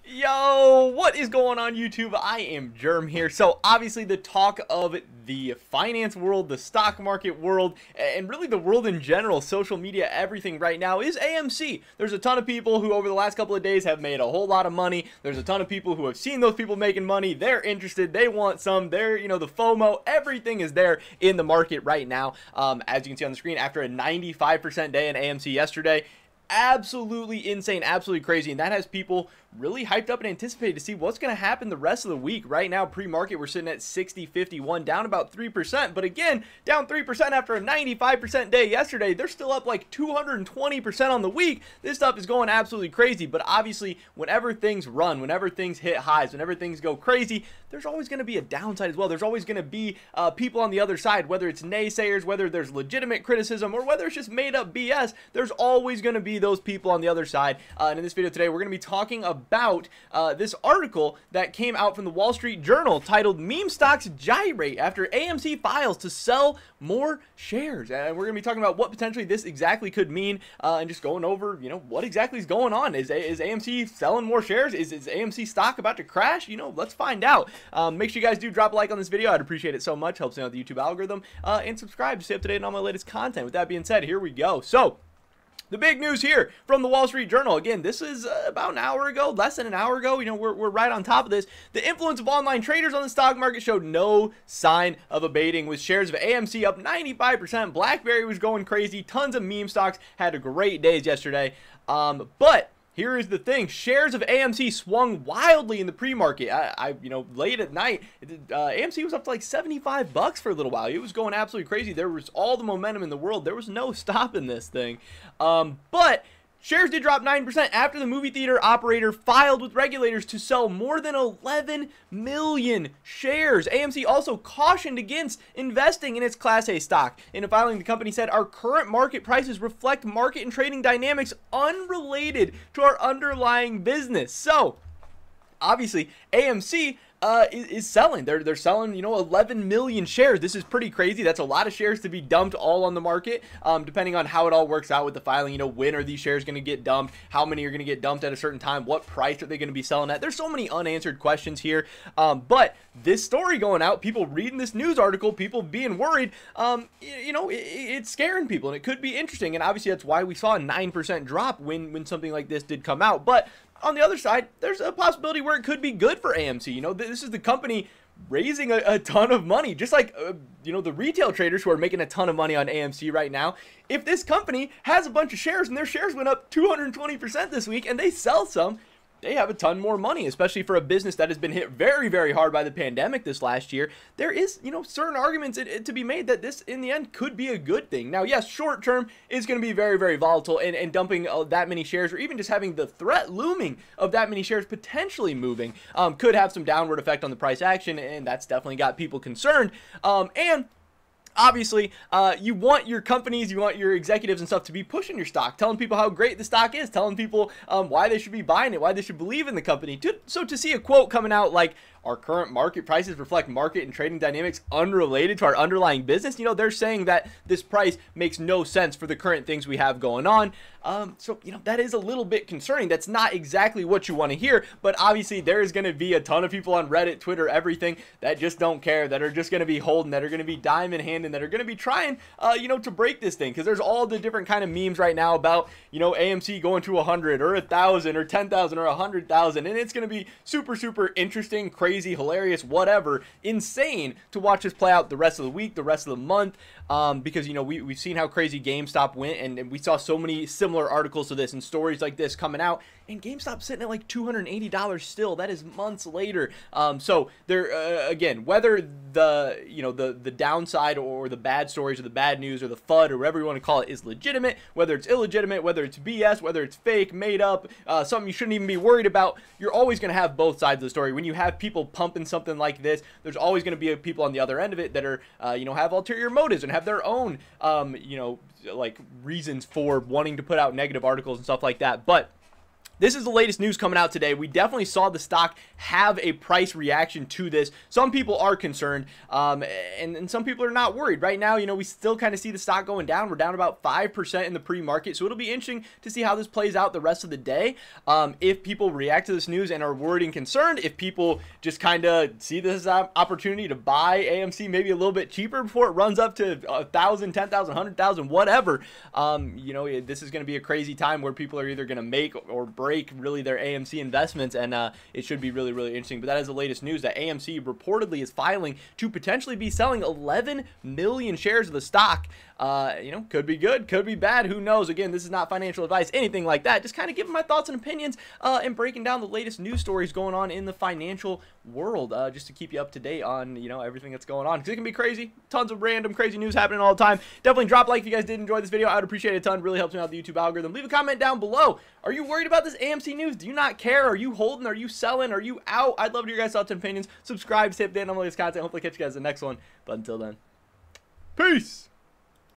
Yo, what is going on YouTube? I am Germ here. So obviously the talk of the finance world, the stock market world, and really the world in general, social media, everything right now is AMC. There's a ton of people who over the last couple of days have made a whole lot of money. There's a ton of people who have seen those people making money. They're interested. They want some. They're, the FOMO, everything is there in the market right now. As you can see on the screen, after a 95% day in AMC yesterday, absolutely insane, absolutely crazy, and that has people really hyped up and anticipated to see what's going to happen the rest of the week. Right now, pre-market, we're sitting at 60.51, down about 3%, but again, down 3% after a 95% day yesterday. They're still up like 220% on the week. This stuff is going absolutely crazy, but obviously, whenever things run, whenever things hit highs, whenever things go crazy, there's always going to be a downside as well. There's always going to be people on the other side, whether it's naysayers, whether there's legitimate criticism, or whether it's just made up BS, there's always going to be those people on the other side. And in this video today, we're going to be talking about this article that came out from the Wall Street Journal titled "Meme Stocks Gyrate After AMC Files to Sell More Shares." And we're going to be talking about what potentially this exactly could mean, and just going over, what exactly is going on. Is AMC selling more shares? Is AMC stock about to crash? Let's find out. Make sure you guys do drop a like on this video. I'd appreciate it so much. Helps me out the YouTube algorithm. And subscribe to stay up to date on all my latest content. With that being said, here we go. So, the big news here from the Wall Street Journal. Again, this is about an hour ago, less than an hour ago. We're right on top of this. The influence of online traders on the stock market showed no sign of abating, with shares of AMC up 95%. BlackBerry was going crazy. Tons of meme stocks had great days yesterday. But here is the thing. Shares of AMC swung wildly in the pre-market. Late at night, AMC was up to like $75 for a little while. It was going absolutely crazy. There was all the momentum in the world. There was no stopping this thing. But shares did drop 9% after the movie theater operator filed with regulators to sell more than 11 million shares. AMC also cautioned against investing in its Class A stock. In a filing, the company said, "Our current market prices reflect market and trading dynamics unrelated to our underlying business." So, obviously, AMC is selling. They're selling, 11 million shares. This is pretty crazy. That's a lot of shares to be dumped all on the market, depending on how it all works out with the filing. When are these shares going to get dumped? How many are going to get dumped at a certain time? What price are they going to be selling at? There's so many unanswered questions here. But this story going out, people reading this news article, people being worried, it's scaring people, and it could be interesting. And obviously, that's why we saw a 9% drop when something like this did come out. But on the other side, there's a possibility where it could be good for AMC. This is the company raising a ton of money, just like, the retail traders who are making a ton of money on AMC right now. If this company has a bunch of shares and their shares went up 220% this week and they sell some, they have a ton more money, especially for a business that has been hit very, very hard by the pandemic this last year. There is, certain arguments to be made that this, in the end, could be a good thing. Now, yes, short term is going to be very, very volatile, and dumping that many shares, or even just having the threat looming of that many shares potentially moving, could have some downward effect on the price action, and that's definitely got people concerned. And obviously, you want your companies, you want your executives and stuff to be pushing your stock, telling people how great the stock is, telling people why they should be buying it, why they should believe in the company. So to see a quote coming out like, "Our current market prices reflect market and trading dynamics unrelated to our underlying business," they're saying that this price makes no sense for the current things we have going on. So, that is a little bit concerning. That's not exactly what you want to hear, but obviously there is going to be a ton of people on Reddit, Twitter, everything that just don't care, that are just going to be holding, that are going to be dime in hand, and that are going to be trying, to break this thing, because there's all the different kind of memes right now about, AMC going to 100 or 1,000 or 10,000 or 100,000, and it's going to be super, super interesting, crazy, hilarious, whatever, insane to watch this play out the rest of the week, the rest of the month, because, we've seen how crazy GameStop went, and we saw so many similar articles to this and stories like this coming out, and GameStop's sitting at like $280 still. That is months later. So there, again, whether the downside or the bad stories or the bad news or the FUD or whatever you want to call it is legitimate, whether it's illegitimate, whether it's BS, whether it's fake, made up, something you shouldn't even be worried about, you're always going to have both sides of the story. When you have people pumping something like this, there's always going to be people on the other end of it that are, have ulterior motives and have their own, like reasons for wanting to put out negative articles and stuff like that. But this is the latest news coming out today. We definitely saw the stock have a price reaction to this. Some people are concerned, and some people are not worried. Right now, you know, we still kind of see the stock going down. We're down about 5% in the pre-market, so it'll be interesting to see how this plays out the rest of the day. If people react to this news and are worried and concerned, if people just kind of see this as an opportunity to buy AMC maybe a little bit cheaper before it runs up to 1,000, 10,000, 100,000, whatever, you know, this is going to be a crazy time where people are either going to make or break really their AMC investments, and it should be really, really interesting. But that is the latest news, that AMC reportedly is filing to potentially be selling 11 million shares of the stock. You know, could be good, could be bad, who knows. Again, this is not financial advice, anything like that. Just kind of giving my thoughts and opinions and breaking down the latest news stories going on in the financial world, just to keep you up to date on, you know, everything that's going on, because it can be crazy. Tons of random crazy news happening all the time. Definitely drop a like if you guys did enjoy this video. I would appreciate it a ton. Really helps me out the YouTube algorithm. Leave a comment down below. Are you worried about this AMC news? Do you not care? Are you holding? Are you selling? Are you out? I'd love to hear your guys' thoughts and opinions. Subscribe, stay up to date on all this content. Hopefully catch you guys in the next one. But until then, peace.